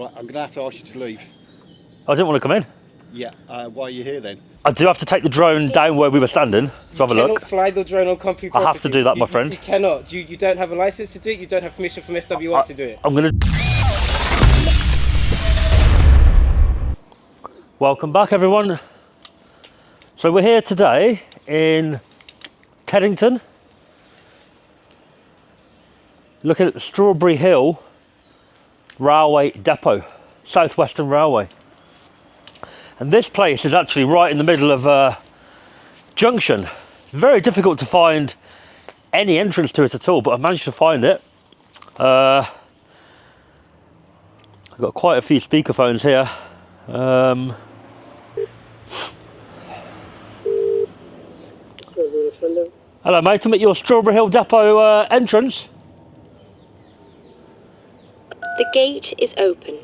Right, I'm going to have to ask you to leave. I didn't want to come in. Yeah, why are you here then? I do have to take the drone down where we were standing to have a You cannot look. fly the drone on company I property. have to do that, my friend. You cannot. You don't have a license to do it. You don't have permission from SWR to do it. I'm going to... Welcome back, everyone. So we're here today in Teddington, looking at the Strawberry Hill Railway Depot, South Western Railway. And this place is actually right in the middle of a junction. Very difficult to find any entrance to it at all, but I've managed to find it. I've got quite a few speakerphones here. Hello mate, I'm at your Strawberry Hill Depot entrance. The gate is open.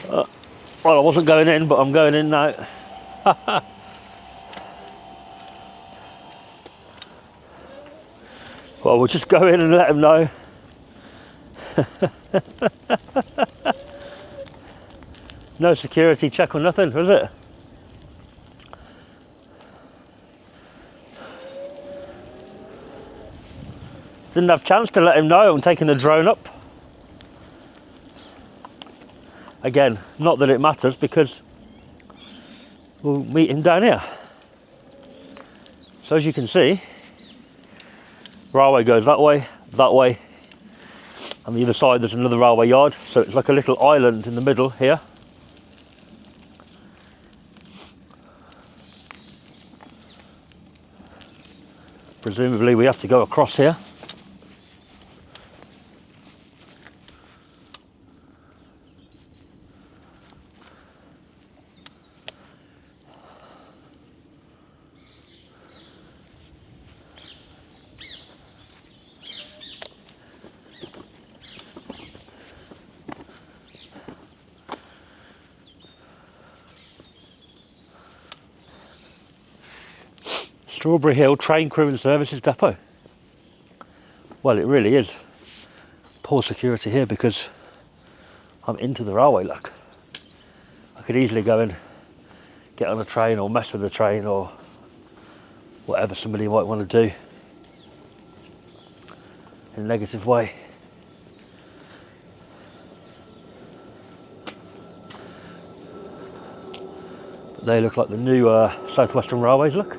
Well, I wasn't going in, but I'm going in now. Well, we'll just go in and let them know. No security check or nothing, was it? Didn't have a chance to let him know I'm taking the drone up. Again, not that it matters because we'll meet him down here. So as you can see, railway goes that way, and the other side there's another railway yard, so it's like a little island in the middle here. Presumably we have to go across here. Strawberry Hill Train Crew and Services Depot. Well, it really is poor security here because I'm into the railway, look. I could easily go and get on a train or mess with the train or whatever somebody might want to do in a negative way. But they look like the new South Western Railways, look.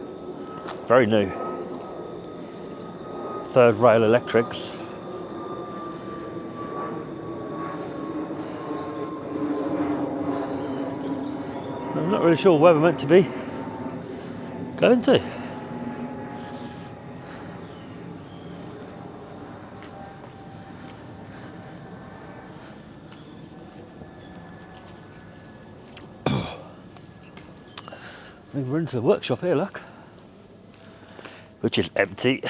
Very new. Third Rail Electrics. I'm not really sure where we're meant to be going to. We're into the workshop here, look. Which is empty.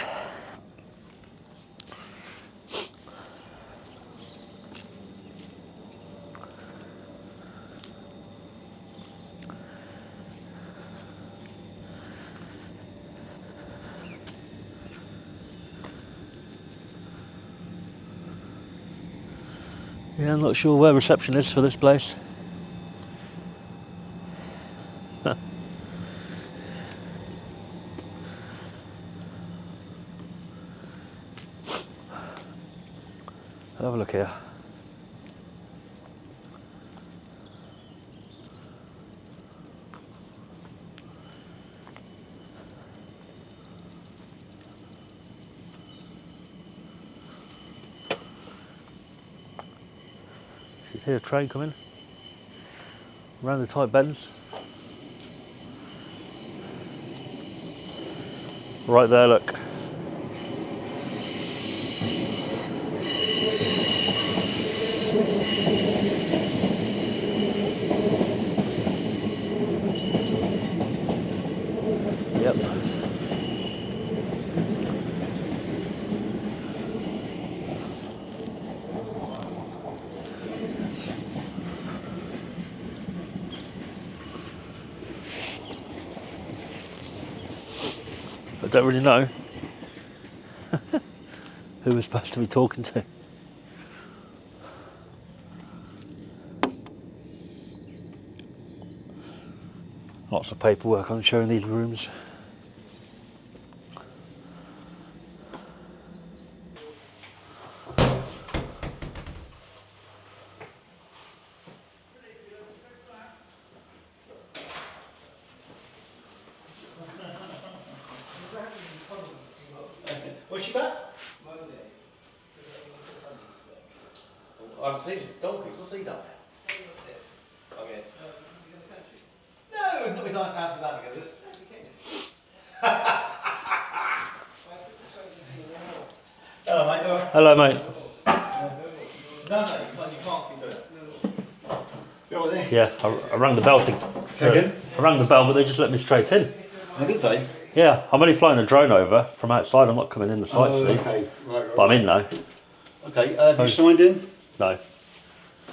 Yeah, I'm not sure where reception is for this place. I'll have a look here. You hear a train coming around the tight bends. Right there, look. Yep. I don't really know who we're supposed to be talking to. Lots of paperwork on showing these rooms. Where's she back? I'm seeing donkeys. What's he done there? Okay. No, it's not been nice to Amsterdam again, is it? Hello, mate. Hello, mate. No, you can't keep doing it. You're all there? Yeah, I rang the bell to. Second? I rang the bell, but they just let me straight in. Oh, did they? Yeah, I'm only flying a drone over from outside. I'm not coming in the site, see. okay. Right. But I'm in now. Okay, have you signed in? No.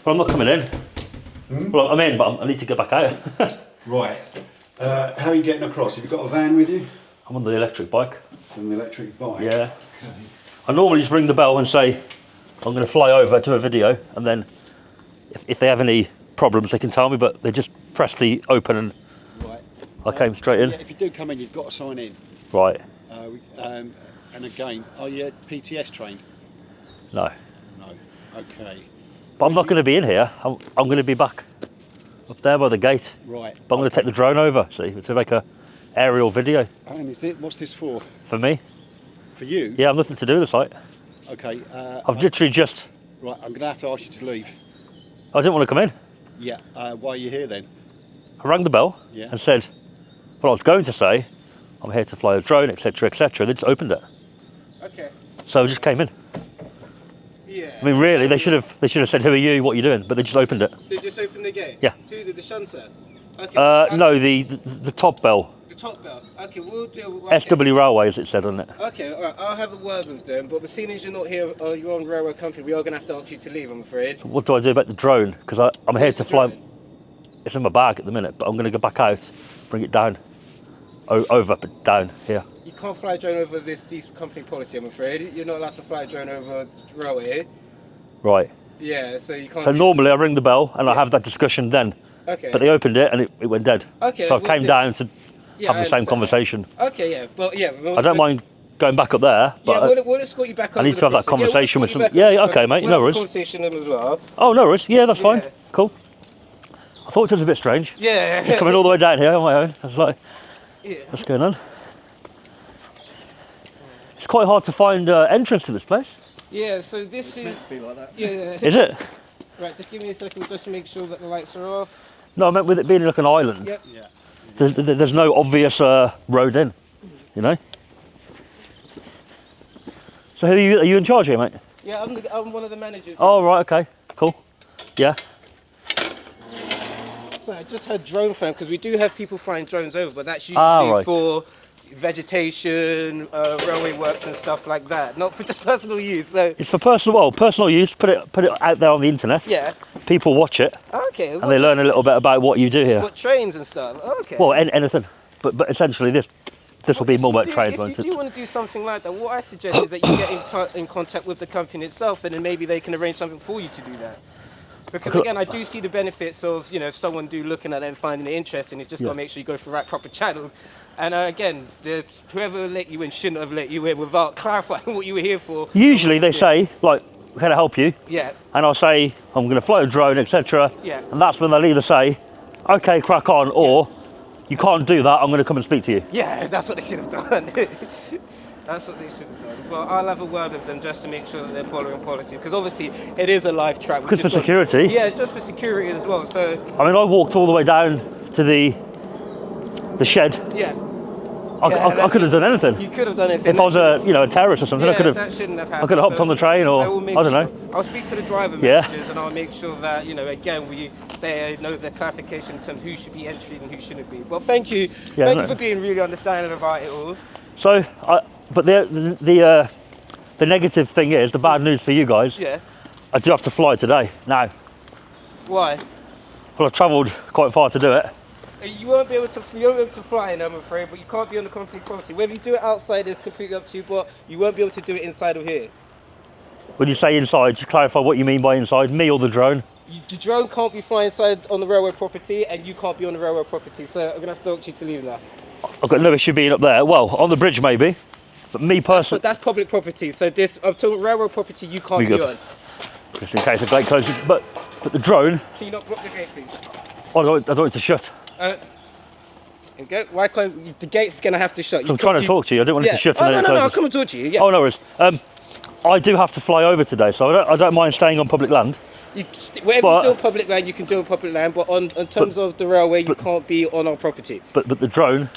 But I'm not coming in. Well, I'm in, but I need to get back out. Right. How are you getting across? Have you got a van with you? I'm on the electric bike. An electric bike? Yeah. I normally just ring the bell and say, I'm going to fly over to a video, and then if they have any problems, they can tell me, but they just press the open and Right. I came straight in. Yeah, if you do come in, you've got to sign in. Right. And again, are you PTS trained? No. No. Okay. But I'm not going to be in here. I'm going to be back up there by the gate. Right. But I'm going to take the drone over, see, to make a aerial video And is it? What's this for? for me. For you? Yeah, I've nothing to do with the site. Okay. I've literally just... Right. I'm going to have to ask you to leave. I didn't want to come in. Yeah. Why are you here then? I rang the bell Yeah. and said what I was going to say. I'm here to fly a drone, etc., etc. They just opened it. Okay. So I just came in. Yeah. I mean, really, they should have said, "Who are you? What are you doing?" But they just opened it. They just opened the gate? Yeah. Who did the shunter? Okay. No, the top bell, The top belt. Okay, we'll deal with SW Railways, it said on it. Okay, alright, I'll have a word with them, but seeing as you're not here, you're on railway company, we are going to have to ask you to leave, I'm afraid. What do I do about the drone? Because I'm here Where's to the fly. drone? It's in my bag at the minute, but I'm going to go back out, bring it down, over, but down here. You can't fly a drone over this company policy, I'm afraid. You're not allowed to fly a drone over railway. Right. Yeah, so you can't. So do- normally I ring the bell and I have that discussion then, Okay. but they opened it and it went dead. Okay, So I well, came yeah. down to Yeah, have I the same understand conversation. that. Okay, yeah. Well, yeah. I don't mind going back up there, but Yeah, we'll escort you back. I over need the to have that process. conversation with we'll escort some- you back yeah, over the okay, process. mate, We'll no have a worries. Conversation with them as well. oh, no worries. Yeah, that's fine. Yeah. Cool. I thought it was a bit strange. Yeah. Just coming all the way down here on my own. I was like, Yeah. what's going on? It's quite hard to find entrance to this place. Yeah. So this is. Be like that. Yeah. Is it? Right. Just give me a second, just to make sure that the lights are off. No, I meant with it being like an island. Yep. Yeah. There's no obvious road in, you know? So are you in charge here, mate? Yeah, I'm one of the managers. Oh, right, okay, cool. Yeah, So I just heard drone flying because we do have people flying drones over, but that's usually right. for vegetation, railway works and stuff like that, not for just personal use. So it's for personal use. Put it out there on the internet. yeah, People watch it okay. and they learn a little bit about what you do here. What trains and stuff? Okay. Well, anything, but essentially this will be more about trains, won't If you it? do want to do something like that, what I suggest is that you get in contact with the company itself, and then maybe they can arrange something for you to do that. Because again, I do see the benefits of, if someone do looking at it and finding it interesting, it's just got to make sure you go through the right proper channels. And again, whoever let you in shouldn't have let you in without clarifying what you were here for. Usually they say, like, can I help you? Yeah, And I'll say, I'm going to fly a drone, etc. Yeah. And that's when they'll either say, okay, crack on, or you can't do that, I'm going to come and speak to you. yeah, that's what they should have done. That's what they should have done. But I'll have a word with them just to make sure that they're following policy, because obviously it is a live track. We Because for just want- security? Yeah, just for security as well. So I mean, I walked all the way down to the shed. yeah, I Yeah, could have done anything. you could have done it. If I was a terrorist or something, Yeah, I could have. that shouldn't have I happened. could have hopped on the train, or will make I don't know. sure- I'll speak to the driver Yeah. managers and I'll make sure that again they know the clarification in terms of who should be entering and who shouldn't be. But thank you, Yeah, thank no. you for being really understanding about it all. So, but the negative thing is, the bad news for you guys. Yeah. I do have to fly today. Now, Why? well, I've travelled quite far to do it. You won't be able to fly in, I'm afraid, but you can't be on the company policy. Whether you do it outside is completely up to you, but you won't be able to do it inside of here. When you say inside, just clarify what you mean by inside. Me or the drone? The drone can't be flying inside on the railway property, and you can't be on the railway property. So I'm gonna have to ask you to leave now. I've got no issue being up there. Well, on the bridge maybe, but me But personally, that's public property. So this up to railway property, you can't We be good. on. just in case the gate closes. But the drone, Can you not block the gate, please? I don't want it to shut. There you go. Why can't the gate's gonna have to shut? So I'm trying to talk to you. I don't want it to shut Oh and no, then no, it no! I'll closes. come and talk to you. Yeah. Oh no worries. I do have to fly over today, so I don't mind staying on public land. Whatever but- you do on public land, you can do on public land. But in terms of the railway, you can't be on our property. But the drone,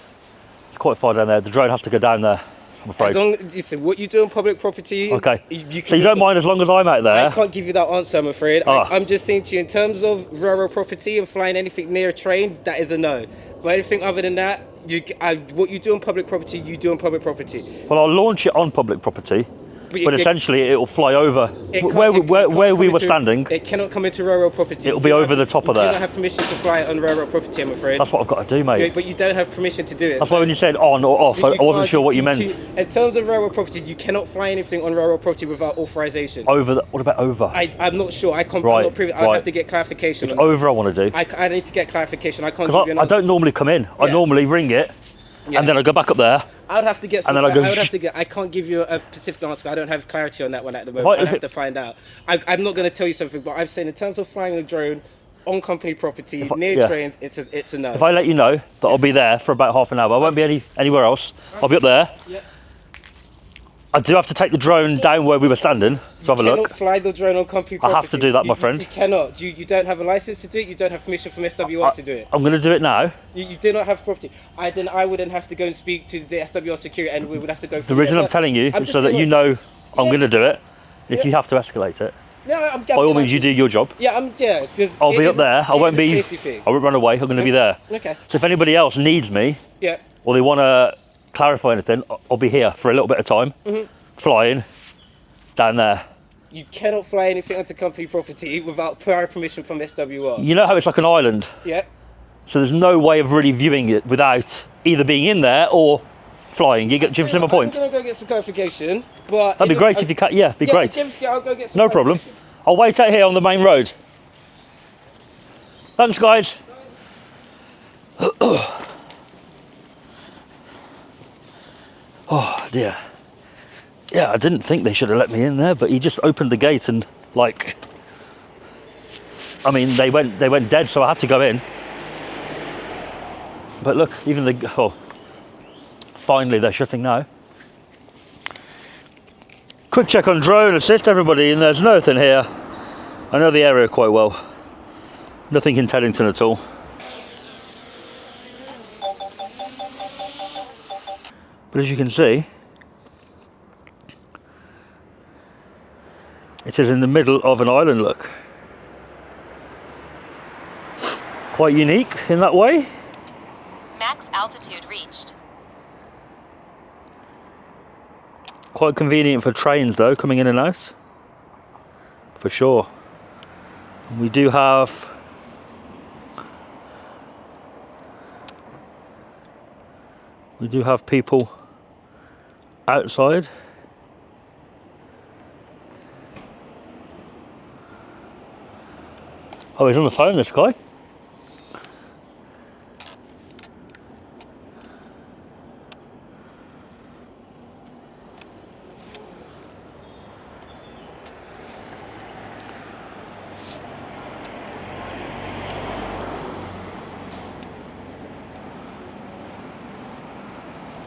it's quite far down there. The drone has to go down there, I'm afraid. As long as what you do on public property. Okay. You can So you do- don't mind as long as I'm out I there? can't give you that answer, I'm afraid. Ah. I'm just saying to you, in terms of railroad property and flying anything near a train, that is a no. But anything other than that, what you do on public property, you do on public property. Well, I'll launch it on public property, but essentially it'll fly over It can't- where it can't we come were into- standing. It cannot come into railroad property. It'll You be do over not- the top of You do there. not have permission to fly on railroad property, I'm afraid. That's what I've got to do, mate. But you don't have permission to do it. That's why when you said on or off, I wasn't can't- sure what you meant. In terms of railroad property, you cannot fly anything on railroad property without authorization. What about over? I'm not sure. I can't. Right, I'm not privy. I right. have to get clarification. It's on that. over I want to do. I need to get clarification. I can't give Because you an I answer. don't normally come in. I Yeah. normally ring it, Yeah. and then I go back up there. I would have to get. And then some- I go I would have sh- to get. I can't give you a specific answer. I don't have clarity on that one at the Right, moment. I if have it- to find out. I'm not going to tell you something, but I'm saying in terms of flying a drone on company property near yeah. trains, it's a no. If I let you know that I'll be there for about half an hour, I won't be anywhere else. I'll be up there. Yeah. I do have to take the drone down where we were standing, so have a You cannot look. fly the drone on company I property. have to do that, my friend. You cannot. You don't have a license to do it. You don't have permission from SWR to do it. I'm going to do it now. You do not have property. I would then have to go and speak to the SWR security, and we would have to go. The through reason it. I'm telling you I'm is just so that being you know I'm Yeah. going to do it. If Yeah. you have to escalate it, No, I'm. by all means, you do your job. Yeah, because I'll be up there. I won't be. Safety thing. I won't run away. I'm going to be there. Okay. So if anybody else needs me Yeah. or they want to clarify anything, I'll be here for a little bit of time, flying down there. You cannot fly anything onto company property without prior permission from SWR. You know how it's like an island, Yeah. so there's no way of really viewing it without either being in there or flying. Do you see my point? I'm gonna go get some clarification, but That'd be great if you can. Yeah, be great. Yeah, I'll go get some. No problem. I'll wait out here on the main road. Thanks, guys. Oh dear. Yeah, I didn't think they should have let me in there, but he just opened the gate and like, I mean, they went dead, so I had to go in. But look, even finally they're shutting now. Quick check on drone assist, everybody, and there's nothing here. I know the area quite well. Nothing in Teddington at all. But as you can see, it is in the middle of an island, look. Quite unique in that way. Max altitude reached. Quite convenient for trains though, coming in and out. For sure. We do have people outside. Oh, he's on the phone, this guy.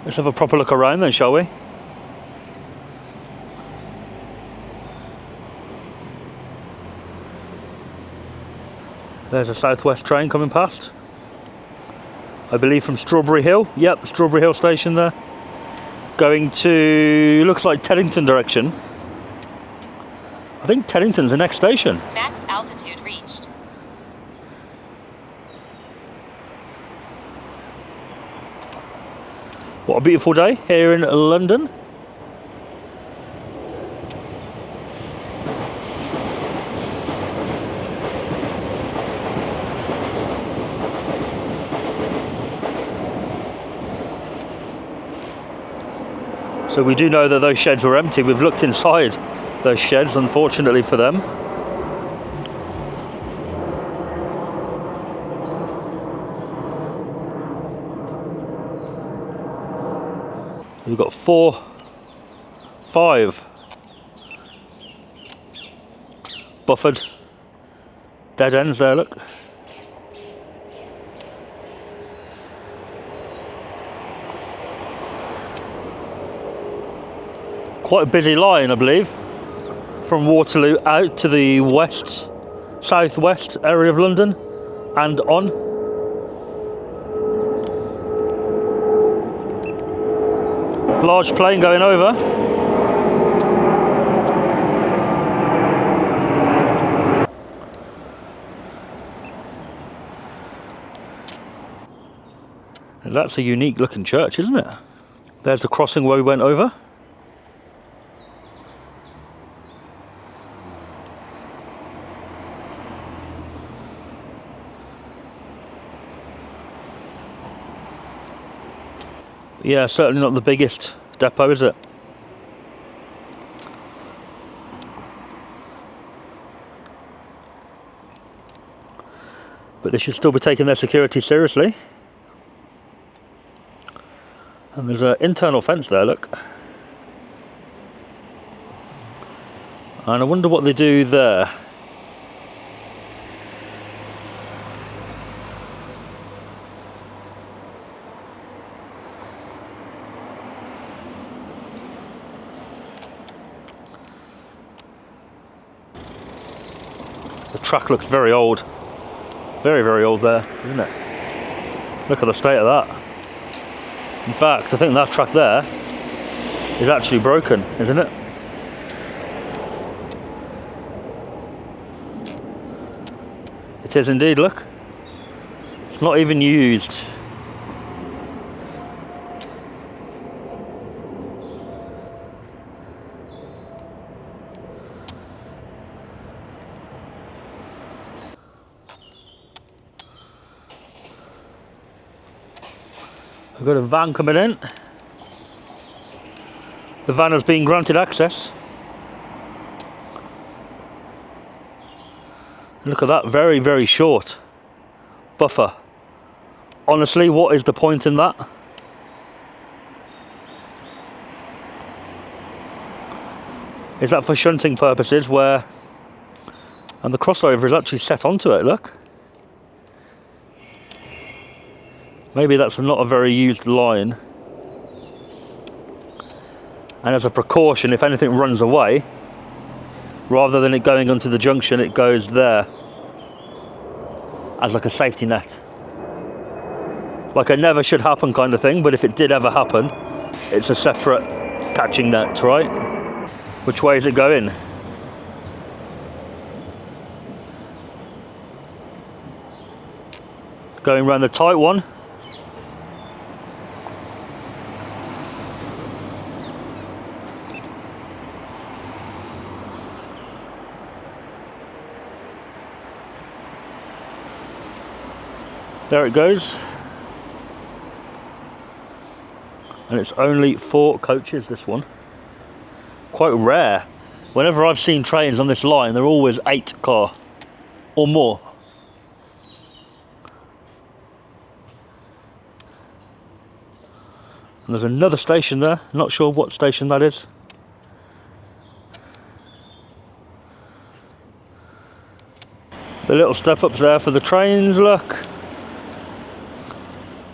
Let's have a proper look around then, shall we? There's a Southwest train coming past. I believe from Strawberry Hill. Yep, Strawberry Hill station there. Going to, looks like Teddington direction. I think Teddington's the next station. Max altitude reached. What a beautiful day here in London. So we do know that those sheds were empty. We've looked inside those sheds, unfortunately for them. We've got 4, 5 buffered dead ends there, look. Quite a busy line, I believe, from Waterloo out to the west, southwest area of London and on. Large plane going over. And that's a unique looking church, isn't it? There's the crossing where we went over. Yeah, certainly not the biggest depot, is it? But they should still be taking their security seriously. And there's an internal fence there, look. And I wonder what they do there. The track looks very old. Very, very old there, isn't it? Look at the state of that. In fact, I think that track there is actually broken, isn't it? It is indeed, look. It's not even used. We've got a van coming in. The van has been granted access. Look at that, very, very short buffer. Honestly, what is the point in that? Is that for shunting purposes where, and the crossover is actually set onto it, look. Maybe that's not a very used line. And as a precaution, if anything runs away, rather than it going onto the junction, it goes there as like a safety net. Like a never should happen kind of thing, but if it did ever happen, it's a separate catching net, right? Which way is it going? Going around the tight one. There it goes. And it's only 4 coaches, this one. Quite rare. Whenever I've seen trains on this line, they're always 8 car or more. And there's another station there, not sure what station that is. The little step ups there for the trains, look.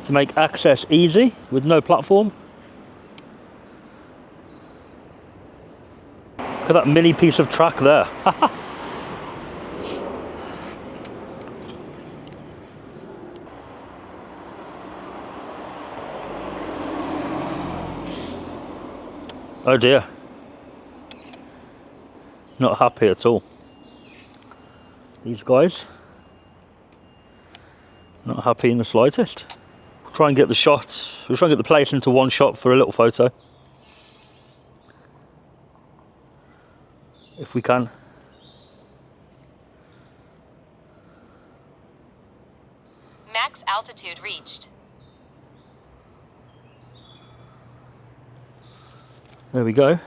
To make access easy with no platform. Look at that mini piece of track there. Oh dear. Not happy at all. These guys. Not happy in the slightest. We'll try and get the shot. We'll try and get the place into one shot for a little photo. If we can. Max altitude reached. There we go.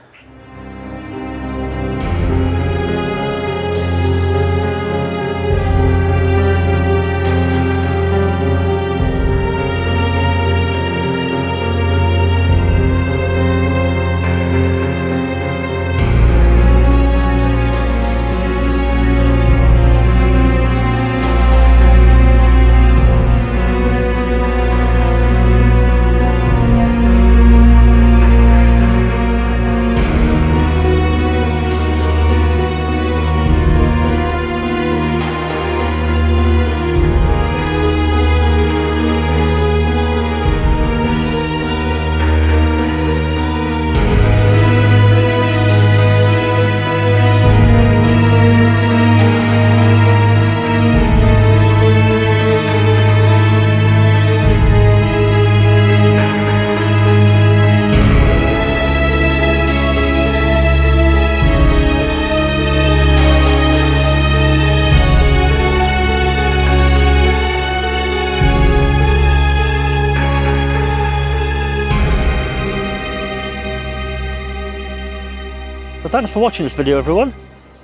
But thanks for watching this video, everyone.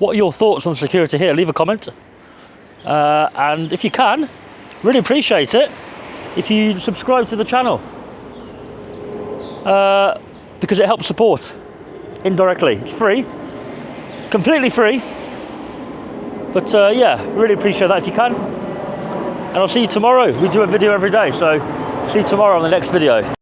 What are your thoughts on security here? Leave a comment. And if you can, really appreciate it if you subscribe to the channel. Because it helps support indirectly. It's free, completely free. But yeah, really appreciate that if you can. And I'll see you tomorrow. We do a video every day, so see you tomorrow on the next video.